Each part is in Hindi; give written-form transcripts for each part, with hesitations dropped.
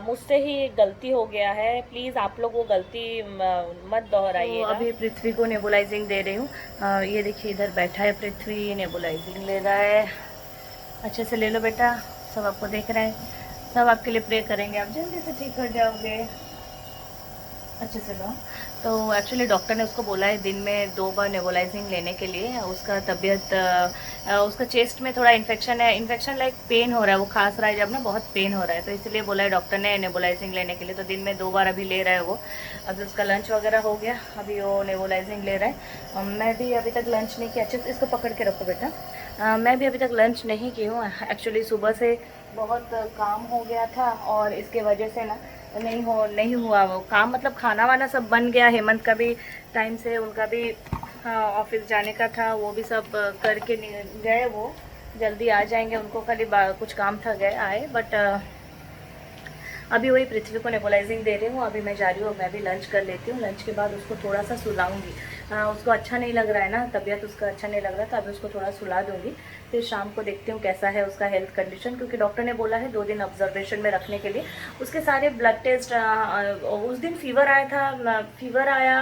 मुझसे ही गलती हो गया है, प्लीज़ आप लोग वो गलती मत दोहराइएगा। तो अभी पृथ्वी को नेबुलाइजिंग दे रही हूँ। ये देखिए इधर बैठा है पृथ्वी, नेबुलाइजिंग ले रहा है। अच्छे से ले लो बेटा, सब आपको देख रहे हैं, सब आपके लिए प्रे करेंगे, आप जल्दी से ठीक हो जाओगे। अच्छे से लो। तो एक्चुअली डॉक्टर ने उसको बोला है दिन में 2 बार नेबुलाइजिंग लेने के लिए। उसका तबीयत उसका चेस्ट में थोड़ा इन्फेक्शन है, इन्फेक्शन लाइक पेन हो रहा है, वो खांस रहा है जब ना, बहुत पेन हो रहा है, तो इसलिए बोला है डॉक्टर ने नेबुलाइजिंग लेने के लिए। तो दिन में 2 बार अभी ले रहा है वो। अभी उसका लंच वगैरह हो गया, अभी वो नेबुलाइजिंग ले रहा है। मैं भी अभी तक लंच नहीं किया। अच्छे से इसको पकड़ के रखो बेटा। मैं भी अभी तक लंच नहीं की हूँ। एक्चुअली सुबह से बहुत काम हो गया था और इसके वजह से ना नहीं हुआ वो काम, मतलब खाना वाना सब बन गया। हेमंत का भी टाइम से, उनका भी ऑफिस जाने का था, वो भी सब करके गए। वो जल्दी आ जाएंगे, उनको खाली कुछ काम था, गए आए। बट अभी वही पृथ्वी को नेबुलाइजिंग दे रही हूँ। अभी मैं जा रही हूँ, मैं भी लंच कर लेती हूँ। लंच के बाद उसको थोड़ा सा सुलाऊंगी। उसको अच्छा नहीं लग रहा है ना, तबीयत उसका अच्छा नहीं लग रहा, तो अभी उसको थोड़ा सुला दूंगी। फिर शाम को देखती हूँ कैसा है उसका हेल्थ कंडीशन, क्योंकि डॉक्टर ने बोला है 2 दिन ऑब्जर्वेशन में रखने के लिए। उसके सारे ब्लड टेस्ट, उस दिन फीवर आया था, फीवर आया,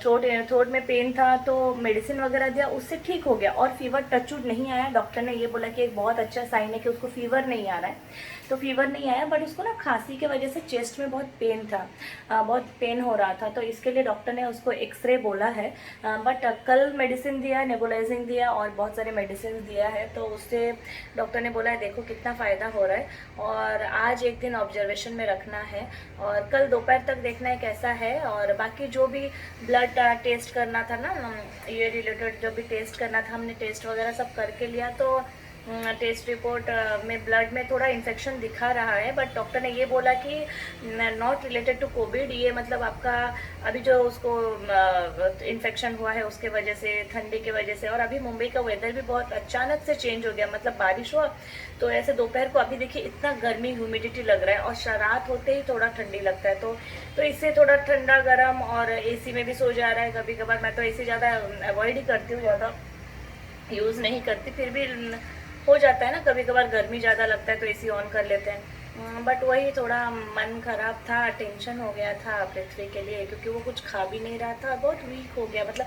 थ्रोट में पेन था, तो मेडिसिन वगैरह दिया, उससे ठीक हो गया। और फीवर टचवुड नहीं आया। डॉक्टर ने ये बोला कि एक बहुत अच्छा साइन है कि उसको फीवर नहीं आ रहा है। तो फीवर नहीं आया, बट उसको ना खांसी के वजह से चेस्ट में बहुत पेन था, बहुत पेन हो रहा था, तो इसके लिए डॉक्टर ने उसको एक्सरे बोला है। बट कल मेडिसिन दिया, नेबुलाइजिंग दिया और बहुत सारे मेडिसिन दिया है, तो उससे डॉक्टर ने बोला है देखो कितना फ़ायदा हो रहा है। और आज एक दिन ऑब्जर्वेशन में रखना है और कल दोपहर तक देखना है कैसा है। और बाकी जो भी ब्लड टेस्ट करना था ना, ये रिलेटेड जो भी टेस्ट करना था, हमने टेस्ट वगैरह सब करके लिया। तो टेस्ट रिपोर्ट में ब्लड में थोड़ा इन्फेक्शन दिखा रहा है, बट डॉक्टर ने ये बोला कि नॉट रिलेटेड टू कोविड, ये मतलब आपका अभी जो उसको इन्फेक्शन हुआ है उसके वजह से, ठंडी के वजह से। और अभी मुंबई का वेदर भी बहुत अचानक से चेंज हो गया, मतलब बारिश हुआ तो ऐसे दोपहर को, अभी देखिए इतना गर्मी, ह्यूमिडिटी लग रहा है, और रात होते ही थोड़ा ठंडी लगता है। तो इससे थोड़ा ठंडा गर्म, और एसी में भी सो जा रहा है कभी कभार। मैं तो एसी ज़्यादा अवॉइड ही करती हूँ, ज़्यादा यूज़ नहीं करती, फिर भी हो जाता है ना कभी कभार, गर्मी ज़्यादा लगता है तो एसी ऑन कर लेते हैं। बट वही थोड़ा मन खराब था, टेंशन हो गया था पृथ्वी के लिए, क्योंकि वो कुछ खा भी नहीं रहा था, बहुत वीक हो गया। मतलब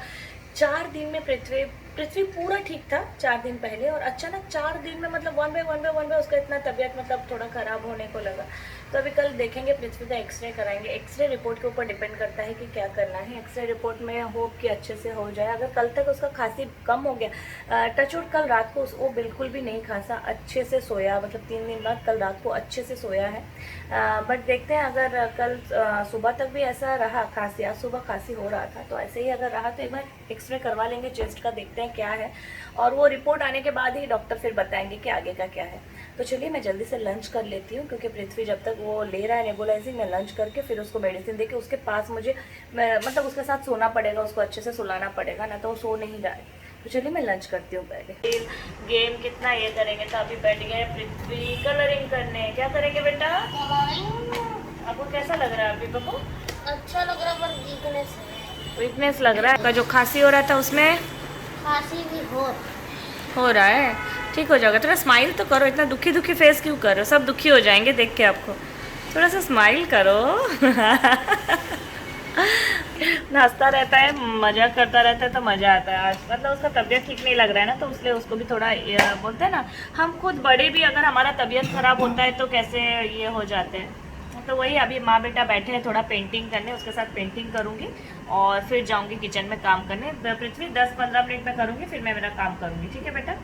4 दिन में पृथ्वी पूरा ठीक था 4 दिन पहले, और अचानक 4 दिन में मतलब वन बाय उसका इतना तबीयत मतलब थोड़ा ख़राब होने को लगा। तो अभी कल देखेंगे पृथ्वी का एक्सरे कराएंगे। एक्सरे रिपोर्ट के ऊपर डिपेंड करता है कि क्या करना है। एक्सरे रिपोर्ट में होप कि अच्छे से हो जाए। अगर कल तक उसका खांसी कम हो गया, टचवुड कल रात को वो बिल्कुल भी नहीं खांसा, अच्छे से सोया, मतलब 3 दिन बाद कल रात को अच्छे से सोया है। बट देखते हैं, अगर कल सुबह तक भी ऐसा रहा खांसी, आज सुबह खांसी हो रहा था, तो ऐसे ही अगर रहा तो एक बार एक्सरे करवा लेंगे चेस्ट का, देखते हैं क्या है। और वो रिपोर्ट आने के बाद ही डॉक्टर फिर बताएंगे कि आगे का क्या है। तो चलिए मैं जल्दी से लंच कर लेती हूँ, क्योंकि पृथ्वी जब तक वो ले रहा है नेबुलाइजिंग, मैं लंच करके फिर उसको मेडिसिन देके उसके पास मुझे मतलब उसके साथ सोना पड़ेगा, उसको अच्छे से सुलाना पड़ेगा ना, तो वो सो नहीं रहा है। तो चलिए मैं लंच करती हूँ पहले। गेम कितना ये करेंगे, तो अभी बैठ गए पृथ्वी कलरिंग करने। क्या करेंगे बेटा? आपको कैसा लग रहा है अभी बबू? अच्छा लग रहा है, पर वीकनेस लग रहा है। जो खांसी हो रहा था उसमें खांसी भी हो रहा है, ठीक हो जाएगा। थोड़ा स्माइल तो करो, इतना दुखी दुखी फेस क्यों कर रहे हो? सब दुखी हो जाएंगे देख के आपको, थोड़ा सा स्माइल करो। हंसता रहता है, मजाक करता रहता है, तो मज़ा आता है। आज मतलब उसका तबीयत ठीक नहीं लग रहा है ना, तो इसलिए उसको भी थोड़ा बोलते हैं ना, हम खुद बड़े भी अगर हमारा तबीयत खराब होता है तो कैसे ये हो जाते हैं। तो वही अभी माँ बेटा बैठे हैं थोड़ा पेंटिंग करने, उसके साथ पेंटिंग करूँगी और फिर जाऊँगी किचन में काम करने। पृथ्वी 10-15 मिनट में करूँगी, फिर मैं मेरा काम करूँगी, ठीक है बेटा?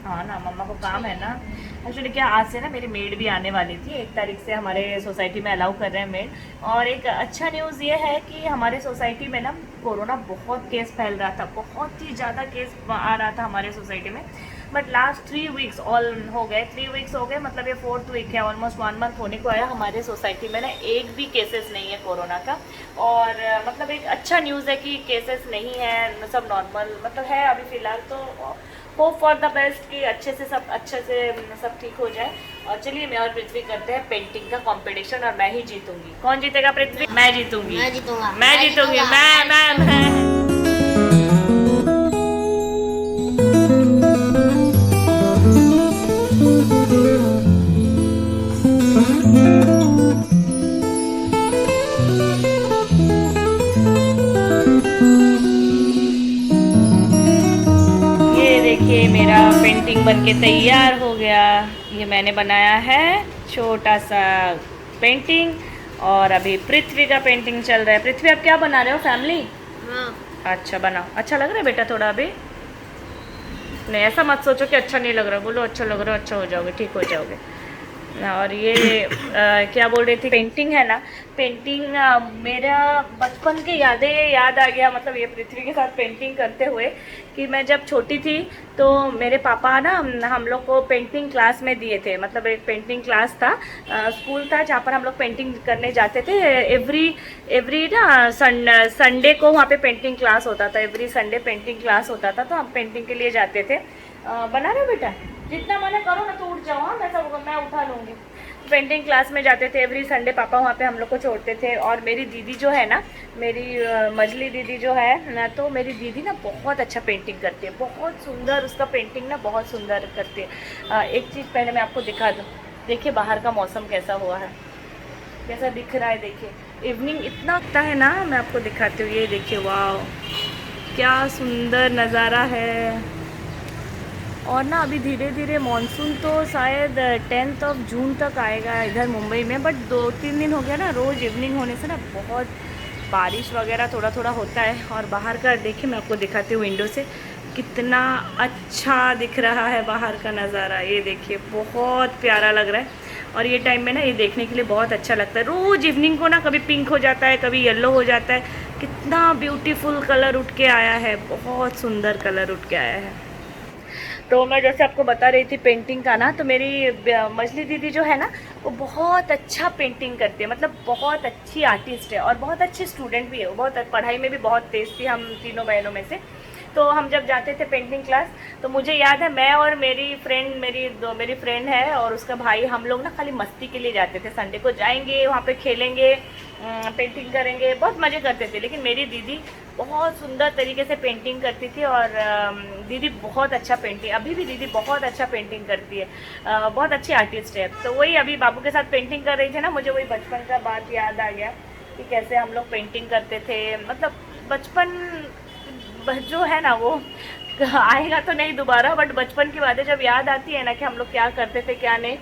हाँ ना, मम्मा को काम है ना। एक्चुअली क्या, आज से ना मेरी मेड भी आने वाली थी, 1 तारीख से हमारे सोसाइटी में अलाउ कर रहे हैं मेड। और एक अच्छा न्यूज़ ये है कि हमारे सोसाइटी में ना कोरोना बहुत केस फैल रहा था, बहुत ही ज़्यादा केस आ रहा था हमारे सोसाइटी में। बट लास्ट 3 वीक्स ऑल हो गए, 3 वीक्स हो गए, मतलब ये 4th वीक है, ऑलमोस्ट 1 मंथ होने को आया। हमारे सोसाइटी में ना एक भी केसेस नहीं है कोरोना का। और मतलब एक अच्छा न्यूज़ है कि केसेस नहीं है, सब नॉर्मल मतलब है अभी फ़िलहाल। तो होप फॉर द बेस्ट कि अच्छे से सब ठीक हो जाए। और चलिए मैं और पृथ्वी करते हैं पेंटिंग का कंपटीशन, और मैं ही जीतूंगी। कौन जीतेगा पृथ्वी? मैं जीतूंगी, मैं जीतूंगा, मैं जीतूंगी, मैं के तैयार हो गया। ये मैंने बनाया है छोटा सा पेंटिंग और अभी पृथ्वी का पेंटिंग चल रहा है। पृथ्वी आप क्या बना रहे हो? फैमिली? हाँ। अच्छा बनाओ। अच्छा लग रहा है बेटा थोड़ा अभी? नहीं ऐसा मत सोचो कि अच्छा नहीं लग रहा, बोलो अच्छा लग रहा है, अच्छा हो जाओगे, ठीक हो जाओगे। और ये क्या बोल रही थी, पेंटिंग है ना, पेंटिंग मेरा बचपन के यादें याद आ गया। मतलब ये पृथ्वी के साथ पेंटिंग करते हुए कि मैं जब छोटी थी तो मेरे पापा ना हम लोग को पेंटिंग क्लास में दिए थे। मतलब एक पेंटिंग क्लास था, स्कूल था जहाँ पर हम लोग पेंटिंग करने जाते थे। एवरी ना संडे को वहाँ पे पेंटिंग क्लास होता था। एवरी संडे पेंटिंग क्लास होता था तो हम पेंटिंग के लिए जाते थे। बना रहे हो बेटा? जितना मना करो ना तो उठ जाओ। हाँ मैं उठा लूँगी। पेंटिंग क्लास में जाते थे एवरी संडे, पापा वहाँ पे हम लोग को छोड़ते थे। और मेरी दीदी जो है ना, मेरी मजली दीदी जो है ना, तो मेरी दीदी ना बहुत अच्छा पेंटिंग करती है, बहुत सुंदर। उसका पेंटिंग ना बहुत सुंदर करती है। एक चीज़ पहले मैं आपको दिखा दूँ। देखिए बाहर का मौसम कैसा हुआ है, कैसा दिख रहा है। देखिए इवनिंग इतना लगता है ना, मैं आपको दिखाती हूँ। ये देखिए वाह क्या सुंदर नज़ारा है। और ना अभी धीरे धीरे मानसून तो शायद 10 जून तक आएगा इधर मुंबई में। बट 2-3 दिन हो गया ना, रोज़ इवनिंग होने से ना बहुत बारिश वगैरह थोड़ा थोड़ा होता है। और बाहर का देखिए, मैं आपको दिखाती हूँ विंडो से कितना अच्छा दिख रहा है बाहर का नज़ारा। ये देखिए बहुत प्यारा लग रहा है। और ये टाइम में ना ये देखने के लिए बहुत अच्छा लगता है। रोज़ इवनिंग को ना कभी पिंक हो जाता है, कभी येलो हो जाता है। कितना ब्यूटीफुल कलर उठ के आया है, बहुत सुंदर कलर उठ के आया है। तो मैं जैसे आपको बता रही थी पेंटिंग का ना, तो मेरी मजली दीदी जो है ना, वो बहुत अच्छा पेंटिंग करती है। मतलब बहुत अच्छी आर्टिस्ट है और बहुत अच्छी स्टूडेंट भी है। वो बहुत पढ़ाई में भी बहुत तेज़ थी, हम तीनों बहनों में से। तो हम जब जाते थे पेंटिंग क्लास तो मुझे याद है, मैं और मेरी फ्रेंड है और उसका भाई, हम लोग ना खाली मस्ती के लिए जाते थे। संडे को जाएंगे, वहाँ पे खेलेंगे, पेंटिंग करेंगे, बहुत मज़े करते थे। लेकिन मेरी दीदी बहुत सुंदर तरीके से पेंटिंग करती थी और दीदी बहुत अच्छा पेंटिंग, अभी भी दीदी बहुत अच्छा पेंटिंग करती है। बहुत अच्छी आर्टिस्ट है। तो वही अभी बाबू के साथ पेंटिंग कर रही थी ना, मुझे वही बचपन का बात याद आ गया कि कैसे हम लोग पेंटिंग करते थे। मतलब बचपन जो है ना वो आएगा तो नहीं दोबारा, बट बचपन की बातें जब याद आती है ना कि हम लोग क्या करते थे क्या नहीं,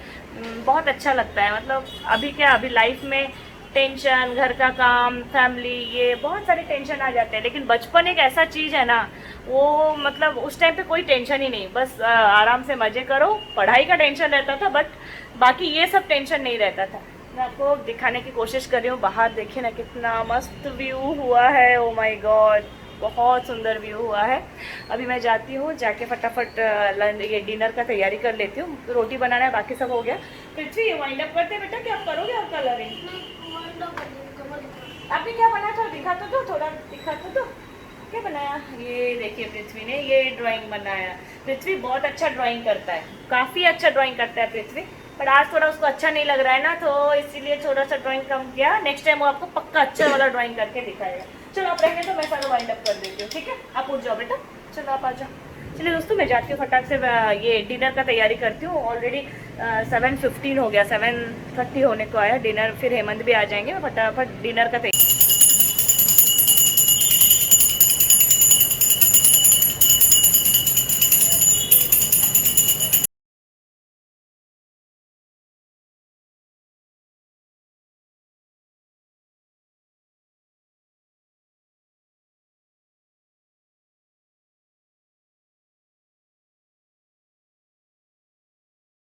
बहुत अच्छा लगता है। मतलब अभी क्या, अभी लाइफ में टेंशन, घर का काम, फैमिली, ये बहुत सारे टेंशन आ जाते हैं। लेकिन बचपन एक ऐसा चीज़ है ना, वो मतलब उस टाइम पे कोई टेंशन ही नहीं, बस आराम से मज़े करो। पढ़ाई का टेंशन रहता था बट बाकी ये सब टेंशन नहीं रहता था। मैं आपको दिखाने की कोशिश कर रही हूँ। बाहर देखिए ना कितना मस्त व्यू हुआ है। ओ माय गॉड, बहुत सुंदर व्यू हुआ है। अभी मैं जाती हूँ, जाके फटाफट ये डिनर का तैयारी कर लेती हूँ। रोटी बनाना है, बाकी सब हो गया। पृथ्वी वाइंड अप करते बेटा, क्या आप करोगे और कलरिंग? आपने क्या बनाया था दिखा तो दो, थोड़ा दिखा तो दो। क्या बनाया? ये देखिए पृथ्वी ने ये ड्राइंग बनाया। पृथ्वी बहुत अच्छा ड्राइंग करता है, काफ़ी अच्छा ड्राइंग करता है पृथ्वी। पर आज थोड़ा उसको अच्छा नहीं लग रहा है ना, तो इसीलिए थोड़ा सा ड्राइंग कम किया। नेक्स्ट टाइम वो आपको पक्का अच्छा वाला ड्राइंग करके दिखाएगा। चलो आप रहने तो मैं सारा वाइंड अप कर देती हूँ, ठीक है? आप उठ जाओ बेटा, चलो आप आ जाओ। चलिए दोस्तों, मैं जाती हूँ फटाक से ये डिनर का तैयारी करती हूँ। ऑलरेडी 7:15 हो गया, 7:30 होने को आया डिनर। फिर हेमंत भी आ जाएंगे, मैं फटाफट डिनर का तैयारी।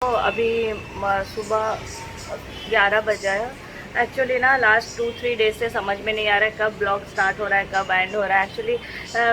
तो अभी सुबह 11 बजा है। एक्चुअली ना लास्ट 2-3 डेज से समझ में नहीं आ रहा है कब ब्लॉग स्टार्ट हो रहा है, कब एंड हो रहा है। एक्चुअली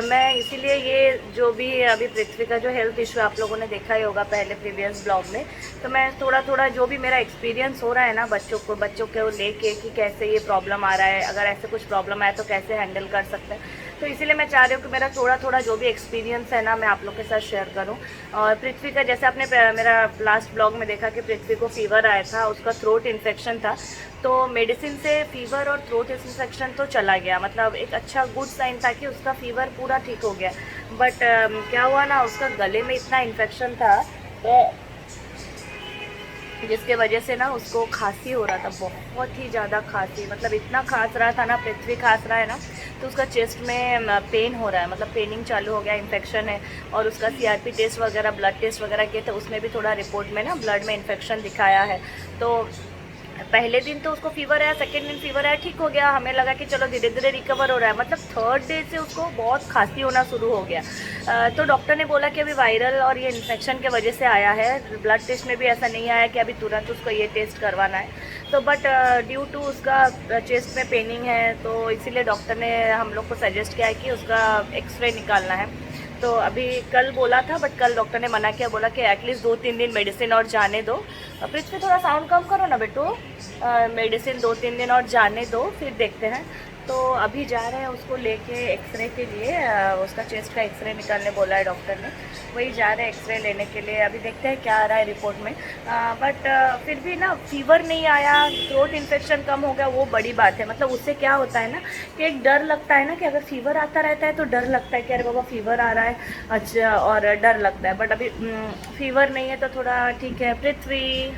मैं इसीलिए ये जो भी अभी पृथ्वी का जो हेल्थ इशू आप लोगों ने देखा ही होगा पहले प्रीवियस ब्लॉग में, तो मैं थोड़ा थोड़ा जो भी मेरा एक्सपीरियंस हो रहा है ना बच्चों को लेके कि कैसे ये प्रॉब्लम आ रहा है, अगर ऐसे कुछ प्रॉब्लम आए तो कैसे हैंडल कर सकते हैं। तो इसीलिए मैं चाह रही हूँ कि मेरा थोड़ा थोड़ा जो भी एक्सपीरियंस है ना, मैं आप लोग के साथ शेयर करूँ। और पृथ्वी का, जैसे आपने मेरा लास्ट ब्लॉग में देखा कि पृथ्वी को फीवर आया था, उसका थ्रोट इन्फेक्शन था। तो मेडिसिन से फीवर और थ्रोट इन्फेक्शन तो चला गया, मतलब एक अच्छा गुड साइन था कि उसका फीवर पूरा ठीक हो गया। बट क्या हुआ ना, उसका गले में इतना इन्फेक्शन था तो जिसके वजह से ना उसको खांसी हो रहा था, बहुत ही ज़्यादा खांसी, मतलब इतना खांस रहा था ना, पृथ्वी खांस रहा है ना, तो उसका चेस्ट में पेन हो रहा है, मतलब पेनिंग चालू हो गया, इन्फेक्शन है। और उसका सीआरपी टेस्ट वगैरह, ब्लड टेस्ट वगैरह किए थे, उसमें भी थोड़ा रिपोर्ट में ना ब्लड में इन्फेक्शन दिखाया है। तो पहले दिन तो उसको फीवर आया, सेकेंड दिन फीवर आया, ठीक हो गया, हमें लगा कि चलो धीरे धीरे रिकवर हो रहा है, मतलब थर्ड डे से उसको बहुत खांसी होना शुरू हो गया। तो डॉक्टर ने बोला कि अभी वायरल और ये इन्फेक्शन के वजह से आया है, ब्लड टेस्ट में भी ऐसा नहीं आया कि अभी तुरंत उसको ये टेस्ट करवाना है। तो बट ड्यू टू उसका चेस्ट में पेनिंग है, तो इसीलिए डॉक्टर ने हम लोग को सजेस्ट किया है कि उसका एक्सरे निकालना है। तो अभी कल बोला था, बट कल डॉक्टर ने मना किया, बोला कि एटलीस्ट 2-3 दिन मेडिसिन और जाने दो। पृथ्वी थोड़ा साउंड कम करो ना बेटू, मेडिसिन 2-3 दिन और जाने दो, फिर देखते हैं। तो अभी जा रहे हैं उसको लेके एक्सरे के लिए, उसका चेस्ट का एक्सरे निकालने बोला है डॉक्टर ने, वही जा रहे हैं एक्सरे लेने के लिए। अभी देखते हैं क्या आ रहा है रिपोर्ट में। बट फिर भी ना फीवर नहीं आया, थ्रोट इन्फेक्शन कम हो गया, वो बड़ी बात है। मतलब उससे क्या होता है ना कि एक डर लगता है ना कि अगर फीवर आता रहता है तो डर लगता है कि अरे बाबा फीवर आ रहा है, अच्छा, और डर लगता है। बट अभी फीवर नहीं है तो थोड़ा ठीक है। पृथ्वी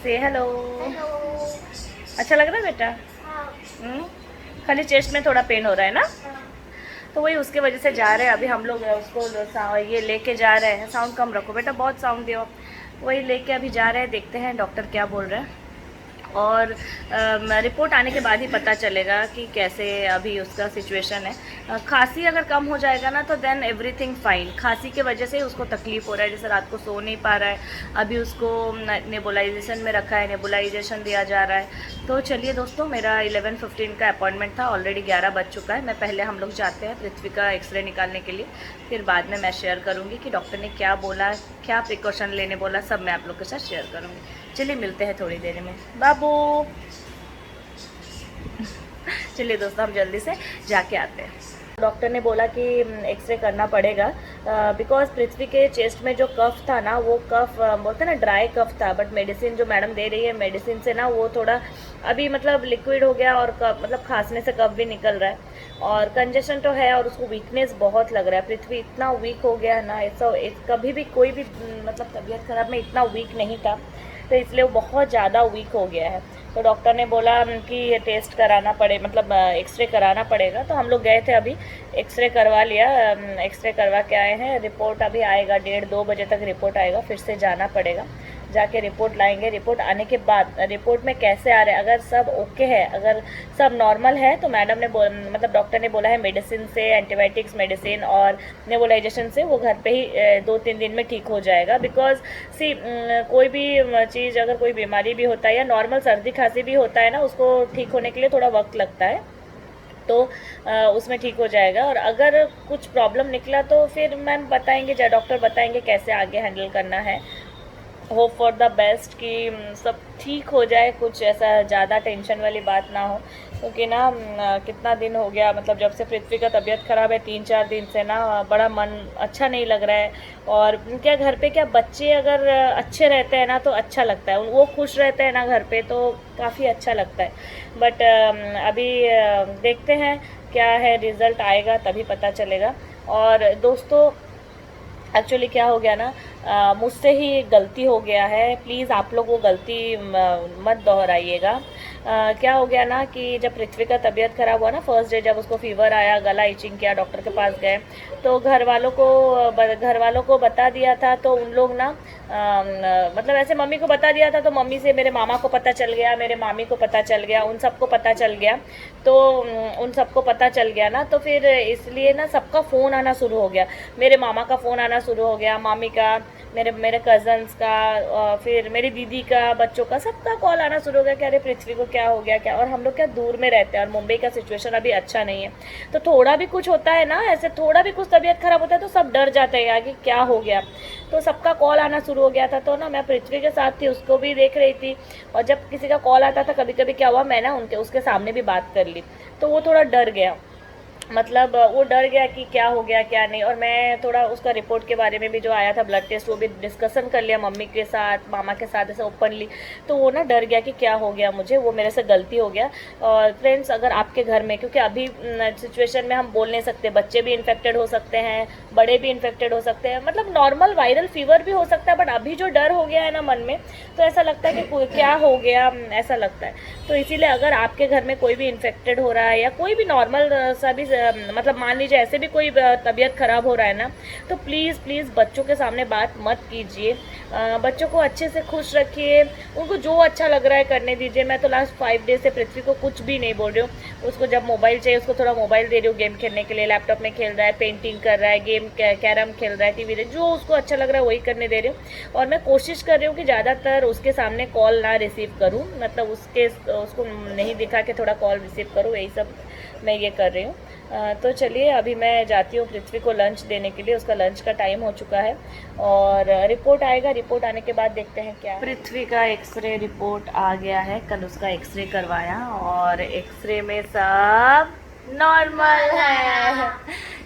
से हेलो, अच्छा लग रहा है बेटा? खाली चेस्ट में थोड़ा पेन हो रहा है ना, तो वही उसके वजह से जा रहे हैं अभी हम लोग उसको ये लेके जा रहे हैं। साउंड कम रखो बेटा, बहुत साउंड दियो। वही लेके अभी जा रहे हैं, देखते हैं डॉक्टर क्या बोल रहे हैं, और रिपोर्ट आने के बाद ही पता चलेगा कि कैसे अभी उसका सिचुएशन है। खांसी अगर कम हो जाएगा ना तो देन एवरीथिंग फाइन। खांसी के वजह से ही उसको तकलीफ़ हो रहा है, जैसे रात को सो नहीं पा रहा है, अभी उसको नेबुलाइजेशन में रखा है, नेबुलाइजेशन दिया जा रहा है। तो चलिए दोस्तों, मेरा 11:15 का अपॉइंटमेंट था, ऑलरेडी 11 बज चुका है। मैं पहले हम लोग जाते हैं पृथ्वी का एक्सरे निकालने के लिए, फिर बाद में मैं शेयर करूँगी कि डॉक्टर ने क्या बोला, क्या प्रिकॉशन लेने बोला, सब मैं आप लोग के साथ शेयर करूँगी। चलिए मिलते हैं थोड़ी देर में, बाबू। चलिए दोस्तों, हम जल्दी से जाके आते हैं। डॉक्टर ने बोला कि एक्सरे करना पड़ेगा, बिकॉज पृथ्वी के चेस्ट में जो कफ था ना, वो कफ बोलते हैं ना ड्राई कफ था, बट मेडिसिन जो मैडम दे रही है, मेडिसिन से ना वो थोड़ा अभी मतलब लिक्विड हो गया, और मतलब खांसने से कफ भी निकल रहा है, और कंजेशन तो है, और उसको वीकनेस बहुत लग रहा है। पृथ्वी इतना वीक हो गया है ना, ऐसा कभी भी कोई भी मतलब तबीयत खराब में इतना वीक नहीं था, तो इसलिए वो बहुत ज़्यादा वीक हो गया है। तो डॉक्टर ने बोला कि ये टेस्ट कराना पड़े, मतलब एक्सरे कराना पड़ेगा। तो हम लोग गए थे, अभी एक्सरे करवा लिया, एक्सरे करवा के आए हैं। रिपोर्ट अभी आएगा, 1:30-2 बजे तक रिपोर्ट आएगा, फिर से जाना पड़ेगा, जाके रिपोर्ट लाएंगे। रिपोर्ट आने के बाद रिपोर्ट में कैसे आ रहे हैं, अगर सब ओके है, अगर सब नॉर्मल है, तो मैडम ने मतलब डॉक्टर ने बोला है मेडिसिन से, एंटीबायोटिक्स मेडिसिन और नेबुलाइजेशन से वो घर पे ही 2-3 दिन में ठीक हो जाएगा। बिकॉज सी कोई भी चीज़, अगर कोई बीमारी भी होता है या नॉर्मल सर्दी खांसी भी होता है ना, उसको ठीक होने के लिए थोड़ा वक्त लगता है, तो उसमें ठीक हो जाएगा। और अगर कुछ प्रॉब्लम निकला तो फिर मैम बताएंगे, या डॉक्टर बताएंगे कैसे आगे हैंडल करना है। होप फॉर द बेस्ट कि सब ठीक हो जाए, कुछ ऐसा ज़्यादा टेंशन वाली बात ना हो, क्योंकि ना कितना दिन हो गया, मतलब जब से पृथ्वी का तबीयत ख़राब है 3-4 दिन से ना, बड़ा मन अच्छा नहीं लग रहा है। और क्या घर पे क्या बच्चे अगर अच्छे रहते हैं ना तो अच्छा लगता है, वो खुश रहते हैं ना घर पे, तो काफ़ी अच्छा लगता है। बट अभी देखते हैं क्या है, रिज़ल्ट आएगा तभी पता चलेगा। और दोस्तों एक्चुअली क्या हो गया ना, मुझसे ही गलती हो गया है, प्लीज़ आप लोग वो गलती मत दोहराइएगा। क्या हो गया ना कि जब पृथ्वी का तबीयत ख़राब हुआ ना, फर्स्ट डे जब उसको फीवर आया, गला इचिंग किया, डॉक्टर के पास गए, तो घर वालों को बता दिया था। तो उन लोग ना मतलब ऐसे मम्मी को बता दिया था, तो मम्मी से मेरे मामा को पता चल गया, मेरे मामी को पता चल गया, उन सबको पता चल गया। तो उन सबको पता चल गया ना, तो फिर इसलिए ना सबका फ़ोन आना शुरू हो गया। मेरे मामा का फ़ोन आना शुरू हो गया, मामी का, मेरे कज़न्स का, फिर मेरी दीदी का, बच्चों का, सबका कॉल आना शुरू हो गया कि अरे पृथ्वी को क्या हो गया, क्या। और हम लोग क्या दूर में रहते हैं, और मुंबई का सिचुएशन अभी अच्छा नहीं है, तो थोड़ा भी कुछ होता है ना, ऐसे थोड़ा भी कुछ तबीयत ख़राब होता है तो सब डर जाते हैं यार कि क्या हो गया। तो सबका कॉल आना शुरू हो गया था। तो ना मैं पृथ्वी के साथ थी, उसको भी देख रही थी, और जब किसी का कॉल आता था कभी कभी क्या हुआ, मैं ना उसके सामने भी बात कर ली, तो वो थोड़ा डर गया। मतलब वो डर गया कि क्या हो गया क्या नहीं। और मैं थोड़ा उसका रिपोर्ट के बारे में भी जो आया था ब्लड टेस्ट वो भी डिस्कशन कर लिया मम्मी के साथ मामा के साथ ऐसे ओपनली। तो वो ना डर गया कि क्या हो गया मुझे, वो मेरे से गलती हो गया। और फ्रेंड्स अगर आपके घर में, क्योंकि अभी सिचुएशन में हम बोल नहीं सकते, बच्चे भी इन्फेक्टेड हो सकते हैं, बड़े भी इन्फेक्टेड हो सकते हैं, मतलब नॉर्मल वायरल फीवर भी हो सकता है, बट अभी जो डर हो गया है ना मन में, तो ऐसा लगता है कि क्या हो गया, ऐसा लगता है। तो इसीलिए अगर आपके घर में कोई भी इन्फेक्टेड हो रहा है या कोई भी नॉर्मल सा भी मतलब मान लीजिए ऐसे भी कोई तबीयत ख़राब हो रहा है ना, तो प्लीज़ प्लीज़ बच्चों के सामने बात मत कीजिए। बच्चों को अच्छे से खुश रखिए, उनको जो अच्छा लग रहा है करने दीजिए। मैं तो लास्ट 5 डेज से पृथ्वी को कुछ भी नहीं बोल रही हूँ। उसको जब मोबाइल चाहिए उसको थोड़ा मोबाइल दे रही हूँ गेम खेलने के लिए, लैपटॉप में खेल रहा है, पेंटिंग कर रहा है, गेम कैरम खेल रहा है, टीवी देख, जो उसको अच्छा लग रहा है वही करने दे रही हूँ। और मैं कोशिश कर रही हूँ कि ज़्यादातर उसके सामने कॉल ना रिसीव करूँ, मतलब उसको नहीं दिखा के थोड़ा कॉल रिसीव करूँ, यही सब मैं ये कर रही हूँ। तो चलिए अभी मैं जाती हूँ पृथ्वी को लंच देने के लिए, उसका लंच का टाइम हो चुका है और रिपोर्ट आएगा, रिपोर्ट आने के बाद देखते हैं क्या। पृथ्वी का एक्सरे रिपोर्ट आ गया है, कल उसका एक्सरे करवाया और एक्सरे में सब नॉर्मल है।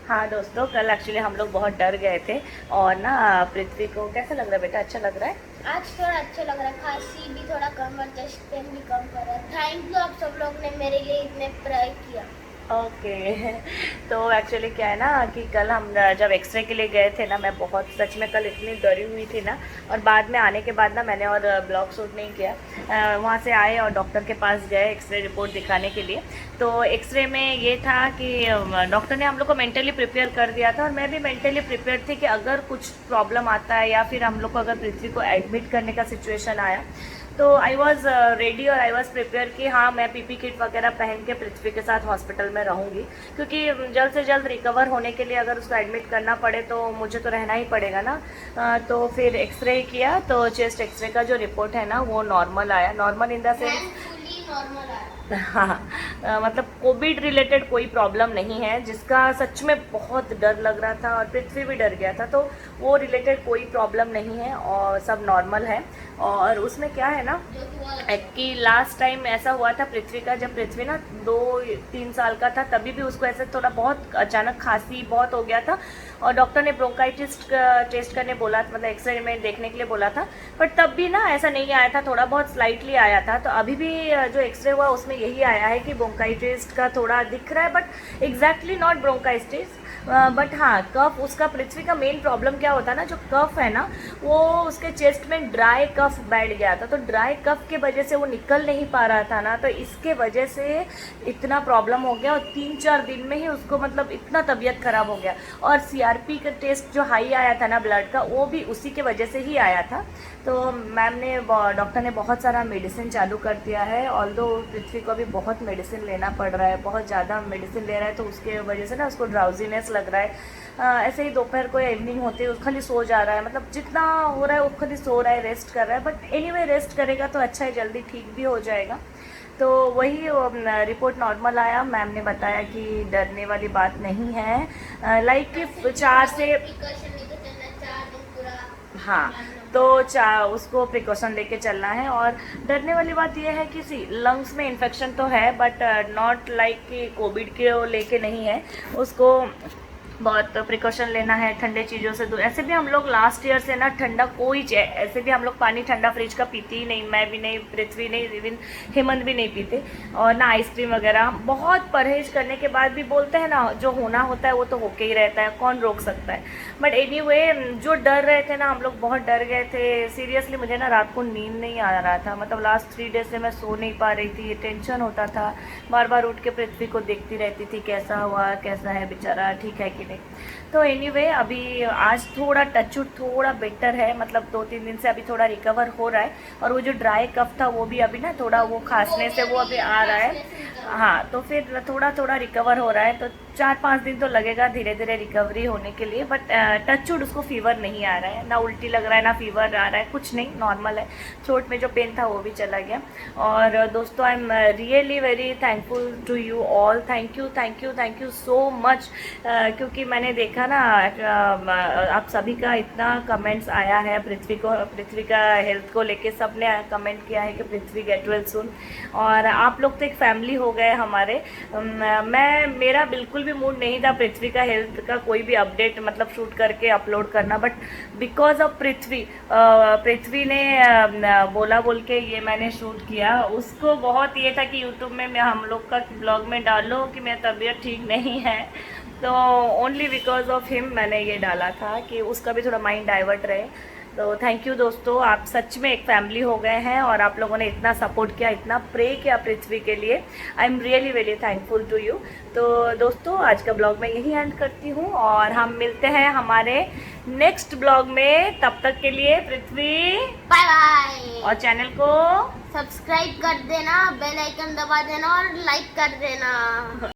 हाँ दोस्तों, कल एक्चुअली हम लोग बहुत डर गए थे और ना पृथ्वी को कैसा लग रहा है बेटा, अच्छा लग रहा है? आज थोड़ा अच्छा लग रहा है, खांसी भी थोड़ा कम और चेस्ट पेन भी कम कर रहा है। थैंक यू आप सब लोग ने मेरे लिए इतने प्रे किया। ओके तो एक्चुअली क्या है ना कि कल हम जब एक्सरे के लिए गए थे ना, मैं बहुत सच में कल इतनी डरी हुई थी ना, और बाद में आने के बाद ना मैंने और ब्लॉग शूट नहीं किया। वहाँ से आए और डॉक्टर के पास गए एक्सरे रिपोर्ट दिखाने के लिए। तो एक्सरे में ये था कि डॉक्टर ने हम लोग को मेंटली प्रिपेयर कर दिया था और मैं भी मेंटली प्रिपेयर थी कि अगर कुछ प्रॉब्लम आता है या फिर हम लोग को अगर पृथ्वी को एडमिट करने का सिचुएशन आया तो आई वॉज रेडी और आई वॉज प्रिपेयर कि हाँ मैं पीपी किट वगैरह पहन के पृथ्वी के साथ हॉस्पिटल में रहूँगी, क्योंकि जल्द से जल्द रिकवर होने के लिए अगर उसको एडमिट करना पड़े तो मुझे तो रहना ही पड़ेगा ना। तो फिर एक्सरे किया तो चेस्ट एक्सरे का जो रिपोर्ट है ना वो नॉर्मल आया, normal in the sense normal आया। हाँ मतलब कोविड रिलेटेड कोई प्रॉब्लम नहीं है, जिसका सच में बहुत डर लग रहा था और पृथ्वी भी डर गया था, तो वो रिलेटेड कोई प्रॉब्लम नहीं है और सब नॉर्मल है। और उसमें क्या है ना कि लास्ट टाइम ऐसा हुआ था पृथ्वी का, जब पृथ्वी ना 2-3 साल का था, तभी भी उसको ऐसे थोड़ा बहुत अचानक खांसी बहुत हो गया था और डॉक्टर ने ब्रोंकाइटिस टेस्ट करने बोला, मतलब एक्सरे में देखने के लिए बोला था, बट तब भी ना ऐसा नहीं आया था, थोड़ा बहुत स्लाइटली आया था। तो अभी भी जो एक्सरे हुआ उसमें यही आया है कि ब्रोंकाइटिस का थोड़ा दिख रहा है, but exactly not bronchitis, but हाँ कफ उसका, पृथ्वी का मेन प्रॉब्लम क्या होता है ना, जो कफ है ना वो उसके चेस्ट में ड्राई कफ बैठ गया था, तो ड्राई कफ के वजह से वो निकल नहीं पा रहा था ना, तो इसके वजह से इतना प्रॉब्लम हो गया और 3-4 दिन में ही उसको मतलब इतना तबीयत खराब हो गया। और सीआरपी का टेस्ट जो हाई आया था ना ब्लड का, वो भी उसी के वजह से ही आया था। तो मैम ने, डॉक्टर ने बहुत सारा मेडिसिन चालू कर दिया है, ऑल्दो पृथ्वी को भी बहुत मेडिसिन लेना पड़ रहा है, बहुत ज़्यादा मेडिसिन ले रहा है, तो उसके वजह से ना उसको ड्राउजीनेस लग रहा है। ऐसे ही दोपहर को या इवनिंग होते ही खाली सो जा रहा है, मतलब जितना हो रहा है वो खाली सो रहा है, रेस्ट कर रहा है, बट एनीवे रेस्ट करेगा तो अच्छा है, जल्दी ठीक भी हो जाएगा। तो वही रिपोर्ट नॉर्मल आया, मैम ने बताया कि डरने वाली बात नहीं है, लाइक कि 4 से हाँ तो उसको प्रिकॉशन लेके चलना है। और डरने वाली बात यह है कि लंग्स में इन्फेक्शन तो है, बट नॉट लाइक कि कोविड के लेके नहीं है, उसको बहुत प्रिकॉशन लेना है, ठंडे चीज़ों से दूर। ऐसे भी हम लोग लास्ट ईयर से ना ठंडा ऐसे भी हम लोग पानी ठंडा फ्रिज का पीते ही नहीं, मैं भी नहीं, पृथ्वी नहीं, इवन हेमंत भी नहीं पीते, और ना आइसक्रीम वगैरह। बहुत परहेज करने के बाद भी बोलते हैं ना जो होना होता है वो तो होके ही रहता है, कौन रोक सकता है। बट एनीवे जो डर रहे थे ना हम लोग, बहुत डर गए थे सीरियसली। मुझे ना रात को नींद नहीं आ रहा था, मतलब लास्ट 3 डेज से मैं सो नहीं पा रही थी, टेंशन होता था, बार बार उठ के पृथ्वी को देखती रहती थी कैसा हुआ, कैसा है बेचारा, ठीक है कि नहीं। तो एनीवे अभी आज थोड़ा टचवुड थोड़ा बेटर है, मतलब 2-3 दिन से अभी थोड़ा रिकवर हो रहा है, और वो जो ड्राई कफ था वो भी अभी ना थोड़ा वो खांसने से वो अभी आ रहा है। हाँ तो फिर थोड़ा थोड़ा रिकवर हो रहा है, तो 4-5 दिन तो लगेगा धीरे धीरे रिकवरी होने के लिए। बट टचवुड उसको फीवर नहीं आ रहा है, ना उल्टी लग रहा है ना फीवर आ रहा है, कुछ नहीं, नॉर्मल है। थ्रोट में जो पेन था वो भी चला गया। और दोस्तों I am really very thankful to you all, thank you so much, क्योंकि मैंने देखा ना आप सभी का इतना कमेंट्स आया है पृथ्वी का हेल्थ को लेके, सब ने कमेंट किया है कि पृथ्वी गेट वेल सून, और आप लोग तो एक फैमिली हो गए हमारे। मेरा बिल्कुल बिल्कुल भी मूड नहीं था पृथ्वी का हेल्थ का कोई भी अपडेट मतलब शूट करके अपलोड करना, बट बिकॉज ऑफ पृथ्वी ने बोला बोल के ये मैंने शूट किया। उसको बहुत ये था कि यूट्यूब में मैं हम लोग का ब्लॉग में डालो कि मेरी तबीयत ठीक नहीं है, तो ओनली बिकॉज ऑफ हिम मैंने ये डाला था कि उसका भी थोड़ा माइंड डाइवर्ट रहे। तो थैंक यू दोस्तों, आप सच में एक फैमिली हो गए हैं और आप लोगों ने इतना सपोर्ट किया, इतना प्रे किया पृथ्वी के लिए। I am really very thankful to you. तो दोस्तों आज का ब्लॉग मैं यही एंड करती हूँ और हम मिलते हैं हमारे नेक्स्ट ब्लॉग में। तब तक के लिए पृथ्वी बाय बाय। और चैनल को सब्सक्राइब कर देना, बेल आइकन दबा देना और लाइक कर देना।